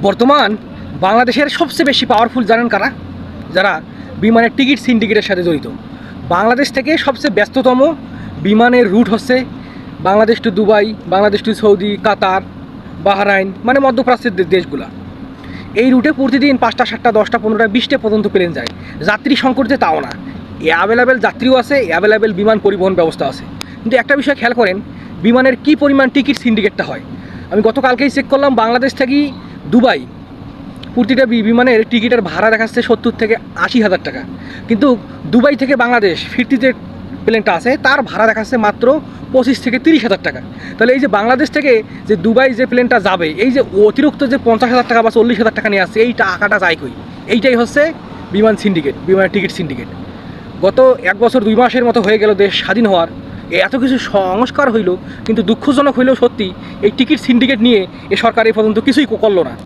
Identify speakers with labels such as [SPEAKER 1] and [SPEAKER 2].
[SPEAKER 1] বর্তমান বাংলাদেশের সবচেয়ে বেশি পাওয়ারফুল জানেন কারা? যারা বিমানের টিকিট সিন্ডিকেটের সাথে জড়িত। বাংলাদেশ থেকে সবচেয়ে ব্যস্ততম বিমানের রুট হচ্ছে Bangladesh to Dubai, Bangladesh to Saudi, Qatar, Bahrain, মানে মধ্যপ্রাচ্যের দেশগুলা। এই রুটে প্রতিদিন 5টা 7টা 10টা 15টা 20টা পর্যন্ত প্লেন যায়। যাত্রী সংকট যে তাও না, অ্যাভেলেবেল যাত্রীও আছে, অ্যাভেলেবেল বিমান পরিবহন ব্যবস্থা আছে। কিন্তু একটা বিষয় খেয়াল করেন, বিমানের কী পরিমাণ টিকিট সিন্ডিকেটটা হয়। আমি গতকালকেই চেক করলাম, বাংলাদেশ থেকে দুবাই প্রতিটা বিমানের টিকিটের ভাড়া দেখাচ্ছে 70 থেকে 80 হাজার টাকা। কিন্তু দুবাই থেকে বাংলাদেশ ফিরতি যে প্লেনটা আছে তার ভাড়া দেখাচ্ছে মাত্র 25 থেকে 30 হাজার টাকা। তাহলে এই যে বাংলাদেশ থেকে যে দুবাই যে প্লেনটা যাবে, এই যে অতিরিক্ত যে 50 হাজার টাকা বা 40 হাজার টাকা নিয়ে আসছে, এই টাকাটা যায় কই? এইটাই হচ্ছে বিমান সিন্ডিকেট, বিমানের টিকিট সিন্ডিকেট। গত 1 বছর 2 মাসের মতো হয়ে গেল দেশ স্বাধীন হওয়ার, এত কিছু সংস্কার হইল, কিন্তু দুঃখজনক হইলেও সত্যি এই টিকিট সিন্ডিকেট নিয়ে এ সরকার এ পর্যন্ত কিছুই করলো না।